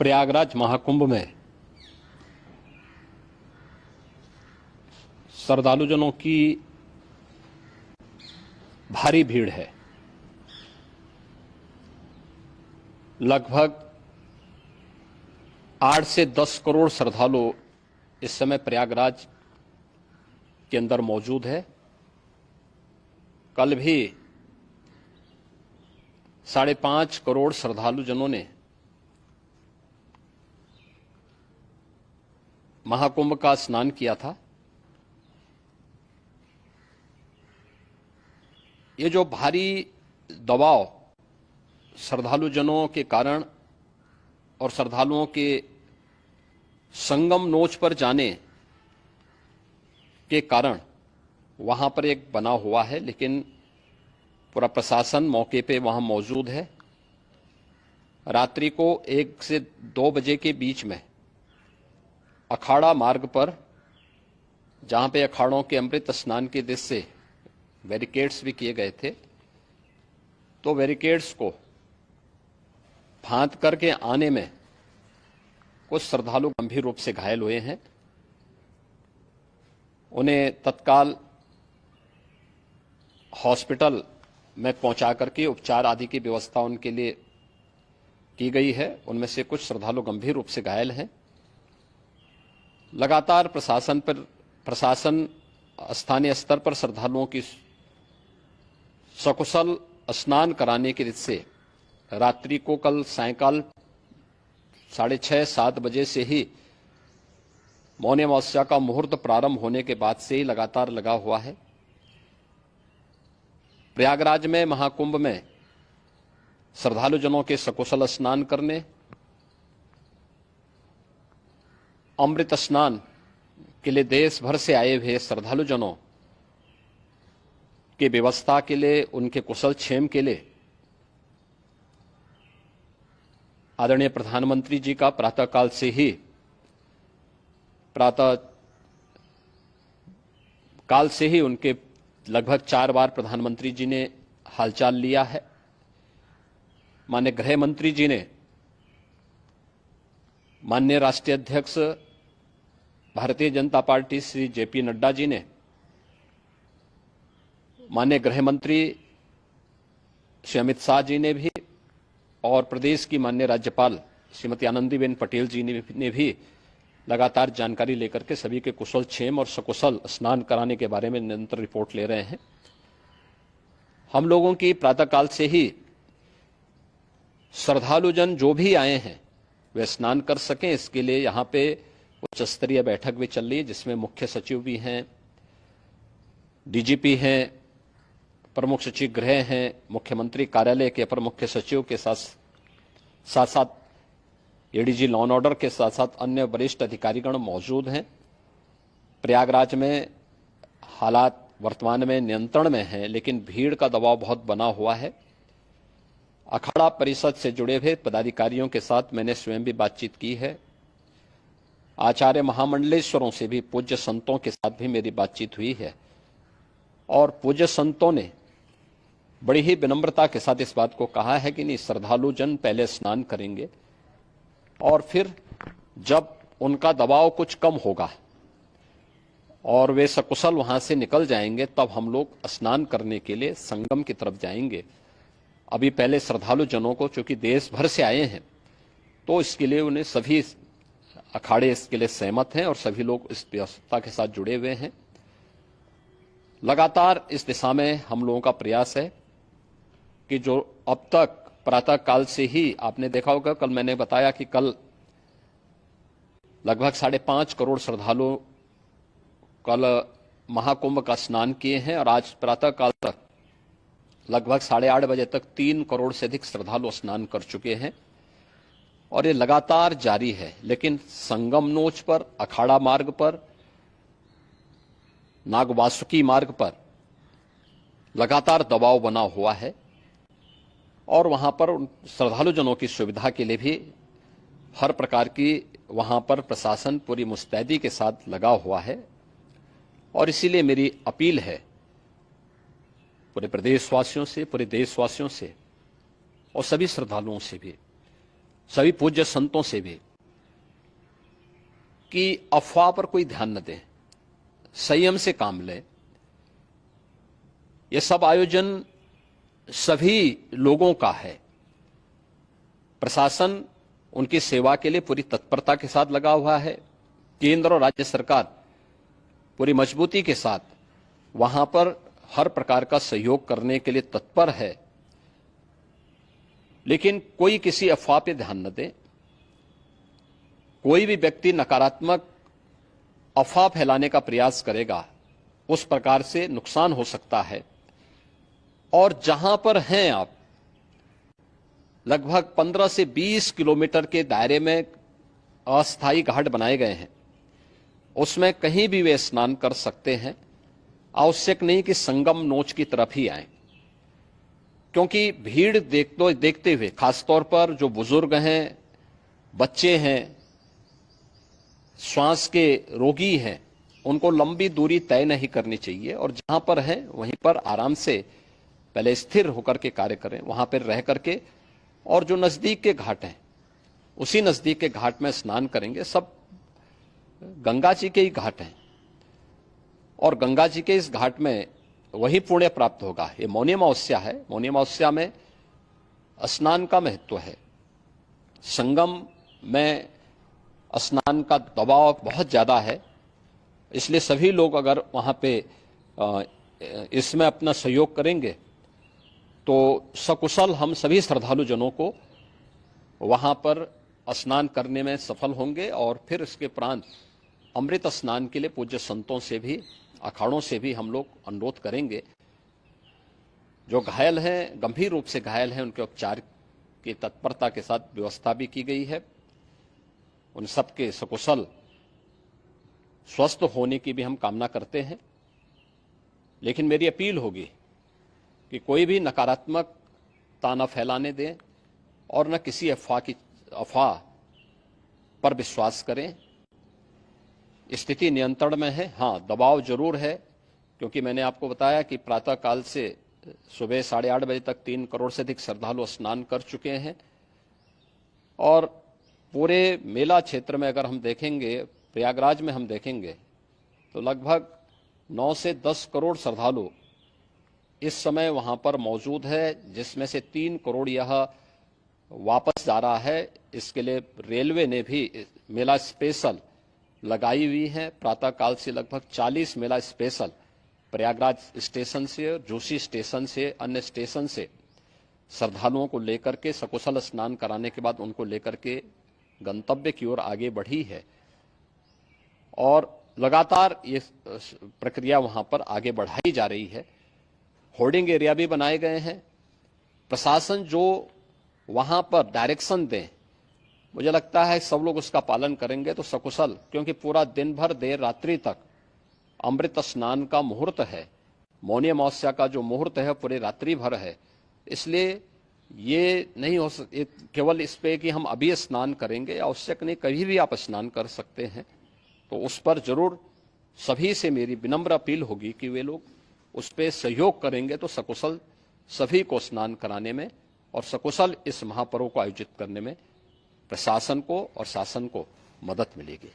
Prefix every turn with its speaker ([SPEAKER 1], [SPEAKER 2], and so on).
[SPEAKER 1] प्रयागराज महाकुंभ में श्रद्धालुजनों की भारी भीड़ है। लगभग 8 से 10 करोड़ श्रद्धालु इस समय प्रयागराज के अंदर मौजूद है। कल भी 5.5 करोड़ श्रद्धालुजनों ने महाकुंभ का स्नान किया था। ये जो भारी दबाव श्रद्धालुजनों के कारण और श्रद्धालुओं के संगम नोच पर जाने के कारण वहां पर एक बना हुआ है, लेकिन पूरा प्रशासन मौके पे वहां मौजूद है। रात्रि को 1 से 2 बजे के बीच में अखाड़ा मार्ग पर, जहां पे अखाड़ों के अमृत स्नान के दृश्य से बैरिकेड्स भी किए गए थे, तो बैरिकेड्स को फांद करके आने में कुछ श्रद्धालु गंभीर रूप से घायल हुए हैं। उन्हें तत्काल हॉस्पिटल में पहुंचा करके उपचार आदि की व्यवस्था उनके लिए की गई है। उनमें से कुछ श्रद्धालु गंभीर रूप से घायल हैं। लगातार प्रशासन स्थानीय स्तर पर श्रद्धालुओं की सकुशल स्नान कराने के दृष्टि से रात्रि को कल सायंकाल 6:30-7 बजे से ही मौनी अमावस्या का मुहूर्त प्रारंभ होने के बाद से ही लगातार लगा हुआ है। प्रयागराज में महाकुंभ में श्रद्धालुजनों के सकुशल स्नान करने, अमृत स्नान के लिए देश भर से आए हुए श्रद्धालुजनों की व्यवस्था के लिए, उनके कुशल क्षेम के लिए आदरणीय प्रधानमंत्री जी का प्रातःकाल से ही उनके लगभग 4 बार प्रधानमंत्री जी ने हालचाल लिया है। माननीय गृह मंत्री जी ने, माननीय राष्ट्रीय अध्यक्ष भारतीय जनता पार्टी श्री जेपी नड्डा जी ने, माननीय गृह मंत्री श्री अमित शाह जी ने भी, और प्रदेश की माननीय राज्यपाल श्रीमती आनंदीबेन पटेल जी ने भी लगातार जानकारी लेकर के सभी के कुशल क्षेम और सकुशल स्नान कराने के बारे में निरंतर रिपोर्ट ले रहे हैं। हम लोगों की प्रातःकाल से ही श्रद्धालुजन जो भी आए हैं वे स्नान कर सकें, इसके लिए यहाँ पे उच्च स्तरीय बैठक भी चल रही है, जिसमें मुख्य सचिव भी हैं, डीजीपी हैं, प्रमुख सचिव गृह हैं, मुख्यमंत्री कार्यालय के अपर मुख्य सचिव के साथ साथ एडीजी लॉ एंड ऑर्डर के साथ साथ अन्य वरिष्ठ अधिकारीगण मौजूद हैं। प्रयागराज में हालात वर्तमान में नियंत्रण में हैं, लेकिन भीड़ का दबाव बहुत बना हुआ है। अखाड़ा परिषद से जुड़े हुए पदाधिकारियों के साथ मैंने स्वयं भी बातचीत की है। आचार्य महामंडलेश्वरों से भी, पूज्य संतों के साथ भी मेरी बातचीत हुई है, और पूज्य संतों ने बड़ी ही विनम्रता के साथ इस बात को कहा है कि नहीं, श्रद्धालुजन पहले स्नान करेंगे और फिर जब उनका दबाव कुछ कम होगा और वे सकुशल वहां से निकल जाएंगे, तब हम लोग स्नान करने के लिए संगम की तरफ जाएंगे। अभी पहले श्रद्धालुजनों को, चूंकि देश भर से आए हैं, तो इसके लिए उन्हें सभी अखाड़े इसके लिए सहमत हैं और सभी लोग इस व्यवस्था के साथ जुड़े हुए हैं। लगातार इस दिशा में हम लोगों का प्रयास है कि जो अब तक प्रातःकाल से ही आपने देखा होगा, कल मैंने बताया कि कल लगभग 5.5 करोड़ श्रद्धालु कल महाकुंभ का स्नान किए हैं, और आज प्रातःकाल तक लगभग 8:30 बजे तक 3 करोड़ से अधिक श्रद्धालु स्नान कर चुके हैं, और ये लगातार जारी है। लेकिन संगम नोच पर, अखाड़ा मार्ग पर, नागवासुकी मार्ग पर लगातार दबाव बना हुआ है, और वहां पर श्रद्धालुजनों की सुविधा के लिए भी हर प्रकार की वहां पर प्रशासन पूरी मुस्तैदी के साथ लगा हुआ है। और इसीलिए मेरी अपील है पूरे प्रदेशवासियों से, पूरे देशवासियों से और सभी श्रद्धालुओं से भी, सभी पूज्य संतों से भी कि अफवाह पर कोई ध्यान न दें, संयम से काम लें। ये सब आयोजन सभी लोगों का है। प्रशासन उनकी सेवा के लिए पूरी तत्परता के साथ लगा हुआ है। केंद्र और राज्य सरकार पूरी मजबूती के साथ वहां पर हर प्रकार का सहयोग करने के लिए तत्पर है। लेकिन कोई किसी अफवाह पे ध्यान न दे। कोई भी व्यक्ति नकारात्मक अफवाह फैलाने का प्रयास करेगा, उस प्रकार से नुकसान हो सकता है। और जहां पर हैं आप, लगभग 15 से 20 किलोमीटर के दायरे में अस्थायी घाट बनाए गए हैं, उसमें कहीं भी वे स्नान कर सकते हैं। आवश्यक नहीं कि संगम नोच की तरफ ही आए, क्योंकि भीड़ देखते हुए खासतौर पर जो बुजुर्ग हैं, बच्चे हैं, श्वास के रोगी हैं, उनको लंबी दूरी तय नहीं करनी चाहिए और जहां पर हैं वहीं पर आराम से पहले स्थिर होकर के कार्य करें, वहां पर रह करके। और जो नजदीक के घाट हैं, उसी नजदीक के घाट में स्नान करेंगे। सब गंगा जी के ही घाट हैं और गंगा जी के इस घाट में वही पुण्य प्राप्त होगा। ये मौनी अमावस्या है। मौनी अमावस्या में स्नान का महत्व है। संगम में स्नान का दबाव बहुत ज्यादा है, इसलिए सभी लोग अगर वहां पे इसमें अपना सहयोग करेंगे तो सकुशल हम सभी श्रद्धालु जनों को वहां पर स्नान करने में सफल होंगे। और फिर इसके उपरांत अमृत स्नान के लिए पूज्य संतों से भी, अखाड़ों से भी हम लोग अनुरोध करेंगे। जो घायल हैं, गंभीर रूप से घायल हैं, उनके उपचार की तत्परता के साथ व्यवस्था भी की गई है। उन सबके सकुशल स्वस्थ होने की भी हम कामना करते हैं। लेकिन मेरी अपील होगी कि कोई भी नकारात्मकता न फैलाने दें और न किसी अफवाह पर विश्वास करें। स्थिति नियंत्रण में है। हाँ, दबाव जरूर है, क्योंकि मैंने आपको बताया कि प्रातःकाल से सुबह 8:30 बजे तक 3 करोड़ से अधिक श्रद्धालु स्नान कर चुके हैं। और पूरे मेला क्षेत्र में अगर हम देखेंगे, प्रयागराज में हम देखेंगे तो लगभग 9 से 10 करोड़ श्रद्धालु इस समय वहां पर मौजूद है, जिसमें से 3 करोड़ यह वापस जा रहा है। इसके लिए रेलवे ने भी मेला स्पेशल लगाई हुई है। प्रातःकाल से लगभग 40 मेला स्पेशल प्रयागराज स्टेशन से और जोशी स्टेशन से, अन्य स्टेशन से श्रद्धालुओं को लेकर के सकुशल स्नान कराने के बाद उनको लेकर के गंतव्य की ओर आगे बढ़ी है। और लगातार ये प्रक्रिया वहां पर आगे बढ़ाई जा रही है। होर्डिंग एरिया भी बनाए गए हैं। प्रशासन जो वहां पर डायरेक्शन दें, मुझे लगता है सब लोग उसका पालन करेंगे तो सकुशल, क्योंकि पूरा दिन भर देर रात्रि तक अमृत स्नान का मुहूर्त है। मौनी अमावस्या का जो मुहूर्त है पूरे रात्रि भर है। इसलिए ये नहीं हो केवल इस पे कि हम अभी स्नान करेंगे, आवश्यक नहीं, कभी भी आप स्नान कर सकते हैं। तो उस पर जरूर सभी से मेरी विनम्र अपील होगी कि वे लोग उस पर सहयोग करेंगे तो सकुशल सभी को स्नान कराने में और सकुशल इस महापर्व को आयोजित करने में प्रशासन को और शासन को मदद मिलेगी।